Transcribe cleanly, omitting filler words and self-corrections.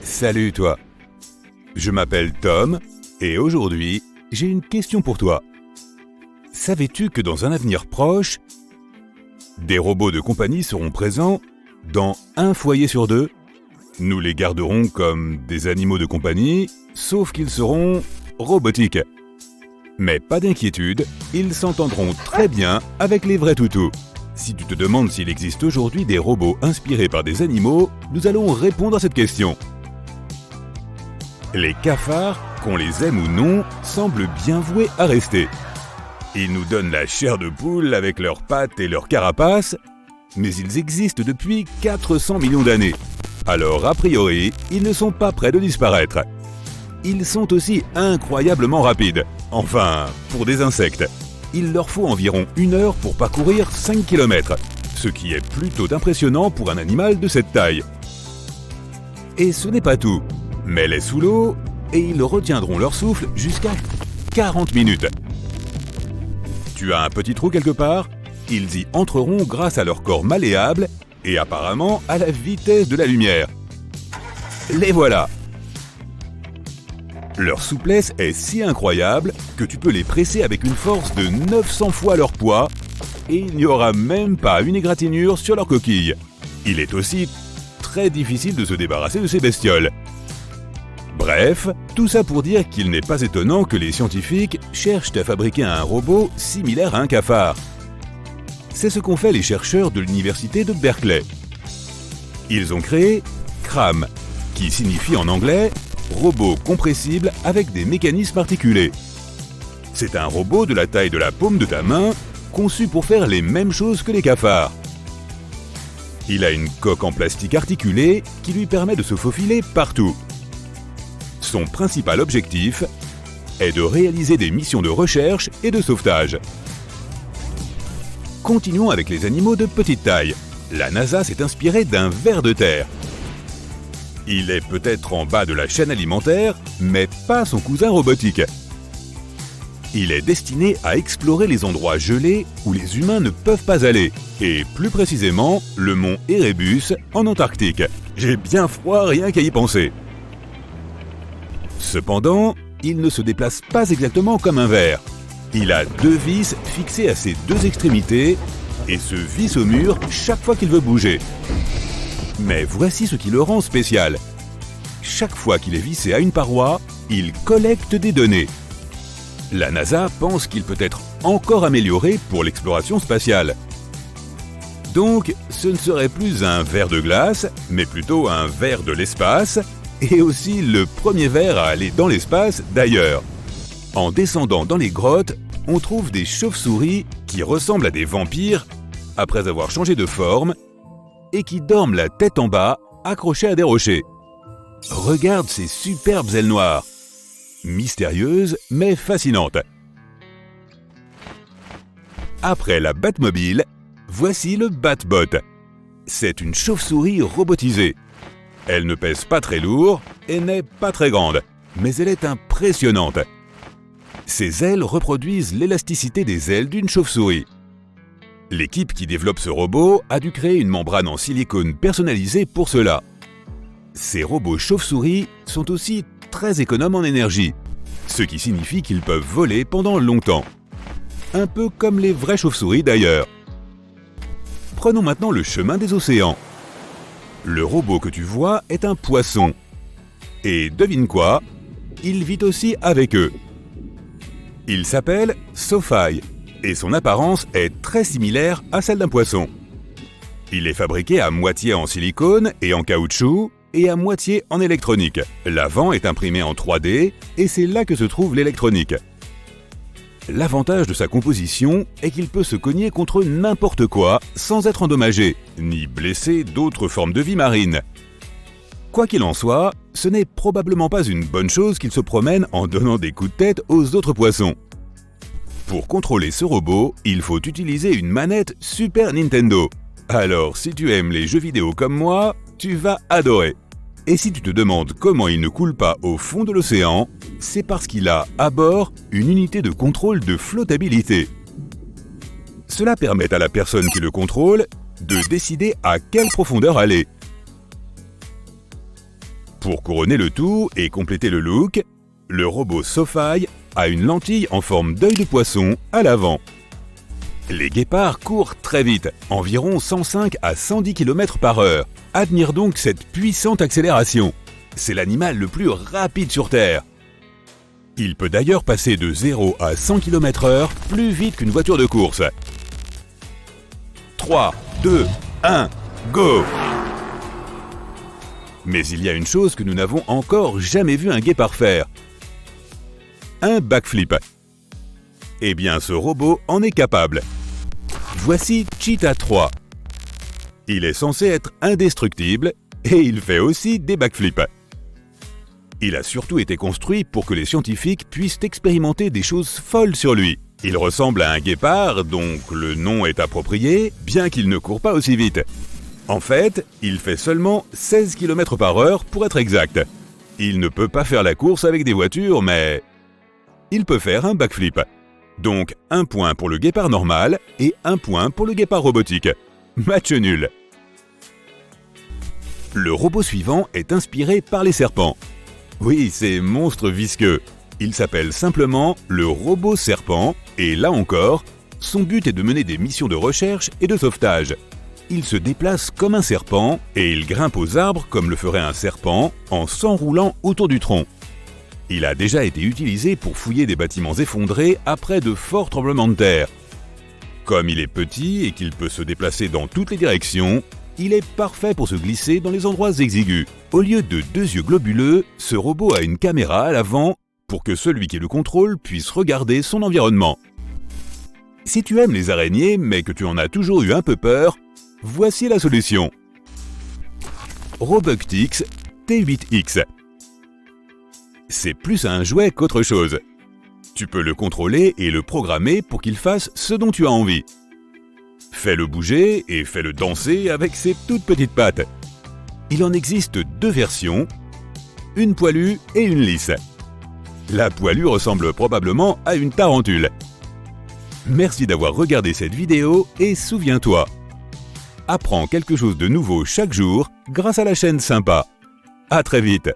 Salut toi, je m'appelle Tom et aujourd'hui, j'ai une question pour toi. Savais-tu que dans un avenir proche, des robots de compagnie seront présents dans un foyer sur deux? Nous les garderons comme des animaux de compagnie, sauf qu'ils seront robotiques. Mais pas d'inquiétude, ils s'entendront très bien avec les vrais toutous. Si tu te demandes s'il existe aujourd'hui des robots inspirés par des animaux, nous allons répondre à cette question. Les cafards, qu'on les aime ou non, semblent bien voués à rester. Ils nous donnent la chair de poule avec leurs pattes et leurs carapaces, mais ils existent depuis 400 millions d'années. Alors a priori, ils ne sont pas près de disparaître. Ils sont aussi incroyablement rapides. Enfin, pour des insectes. Il leur faut environ 1 heure pour parcourir 5 km, ce qui est plutôt impressionnant pour un animal de cette taille. Et ce n'est pas tout. Mets-les sous l'eau et ils retiendront leur souffle jusqu'à 40 minutes. Tu as un petit trou quelque part? Ils y entreront grâce à leur corps malléable et apparemment à la vitesse de la lumière. Les voilà! Leur souplesse est si incroyable que tu peux les presser avec une force de 900 fois leur poids et il n'y aura même pas une égratignure sur leur coquille. Il est aussi très difficile de se débarrasser de ces bestioles. Bref, tout ça pour dire qu'il n'est pas étonnant que les scientifiques cherchent à fabriquer un robot similaire à un cafard. C'est ce qu'ont fait les chercheurs de l'université de Berkeley. Ils ont créé CRAM, qui signifie en anglais « robot compressible avec des mécanismes articulés ». C'est un robot de la taille de la paume de ta main, conçu pour faire les mêmes choses que les cafards. Il a une coque en plastique articulée qui lui permet de se faufiler partout. Son principal objectif est de réaliser des missions de recherche et de sauvetage. Continuons avec les animaux de petite taille. La NASA s'est inspirée d'un ver de terre. Il est peut-être en bas de la chaîne alimentaire, mais pas son cousin robotique. Il est destiné à explorer les endroits gelés où les humains ne peuvent pas aller, et plus précisément le mont Erebus en Antarctique. J'ai bien froid rien qu'à y penser. Cependant, il ne se déplace pas exactement comme un ver. Il a 2 vis fixées à ses 2 extrémités et se visse au mur chaque fois qu'il veut bouger. Mais voici ce qui le rend spécial. Chaque fois qu'il est vissé à une paroi, il collecte des données. La NASA pense qu'il peut être encore amélioré pour l'exploration spatiale. Donc, ce ne serait plus un ver de glace, mais plutôt un ver de l'espace, et aussi le premier ver à aller dans l'espace d'ailleurs. En descendant dans les grottes, on trouve des chauves-souris qui ressemblent à des vampires après avoir changé de forme et qui dorment la tête en bas, accrochées à des rochers. Regarde ces superbes ailes noires, mystérieuses mais fascinantes. Après la Batmobile, voici le Batbot. C'est une chauve-souris robotisée. Elle ne pèse pas très lourd et n'est pas très grande, mais elle est impressionnante. Ses ailes reproduisent l'élasticité des ailes d'une chauve-souris. L'équipe qui développe ce robot a dû créer une membrane en silicone personnalisée pour cela. Ces robots chauve-souris sont aussi très économes en énergie, ce qui signifie qu'ils peuvent voler pendant longtemps. Un peu comme les vraies chauves-souris d'ailleurs. Prenons maintenant le chemin des océans. Le robot que tu vois est un poisson. Et devine quoi? Il vit aussi avec eux. Il s'appelle Sophi et son apparence est très similaire à celle d'un poisson. Il est fabriqué à moitié en silicone et en caoutchouc et à moitié en électronique. L'avant est imprimé en 3D et c'est là que se trouve l'électronique. L'avantage de sa composition est qu'il peut se cogner contre n'importe quoi sans être endommagé, ni blesser d'autres formes de vie marine. Quoi qu'il en soit, ce n'est probablement pas une bonne chose qu'il se promène en donnant des coups de tête aux autres poissons. Pour contrôler ce robot, il faut utiliser une manette Super Nintendo. Alors, si tu aimes les jeux vidéo comme moi, tu vas adorer. Et si tu te demandes comment il ne coule pas au fond de l'océan, c'est parce qu'il a à bord une unité de contrôle de flottabilité. Cela permet à la personne qui le contrôle de décider à quelle profondeur aller. Pour couronner le tout et compléter le look, le robot SoFi a une lentille en forme d'œil de poisson à l'avant. Les guépards courent très vite, environ 105 à 110 km/h. Admire donc cette puissante accélération. C'est l'animal le plus rapide sur Terre. Il peut d'ailleurs passer de 0 à 100 km/h plus vite qu'une voiture de course. 3, 2, 1, go! Mais il y a une chose que nous n'avons encore jamais vu un guépard faire. Un backflip. Eh bien, ce robot en est capable. Voici Cheetah 3. Il est censé être indestructible et il fait aussi des backflips. Il a surtout été construit pour que les scientifiques puissent expérimenter des choses folles sur lui. Il ressemble à un guépard, donc le nom est approprié, bien qu'il ne court pas aussi vite. En fait, il fait seulement 16 km/h pour être exact. Il ne peut pas faire la course avec des voitures, mais il peut faire un backflip. Donc, un point pour le guépard normal et un point pour le guépard robotique. Match nul. Le robot suivant est inspiré par les serpents. Oui, ces monstres visqueux. Il s'appelle simplement le robot serpent et là encore, son but est de mener des missions de recherche et de sauvetage. Il se déplace comme un serpent et il grimpe aux arbres comme le ferait un serpent en s'enroulant autour du tronc. Il a déjà été utilisé pour fouiller des bâtiments effondrés après de forts tremblements de terre. Comme il est petit et qu'il peut se déplacer dans toutes les directions, il est parfait pour se glisser dans les endroits exigus. Au lieu de 2 yeux globuleux, ce robot a une caméra à l'avant pour que celui qui le contrôle puisse regarder son environnement. Si tu aimes les araignées mais que tu en as toujours eu un peu peur, voici la solution. Robuctix T8X. C'est plus un jouet qu'autre chose. Tu peux le contrôler et le programmer pour qu'il fasse ce dont tu as envie. Fais-le bouger et fais-le danser avec ses toutes petites pattes. Il en existe 2 versions, une poilue et une lisse. La poilue ressemble probablement à une tarentule. Merci d'avoir regardé cette vidéo et souviens-toi, apprends quelque chose de nouveau chaque jour grâce à la chaîne Sympa. À très vite!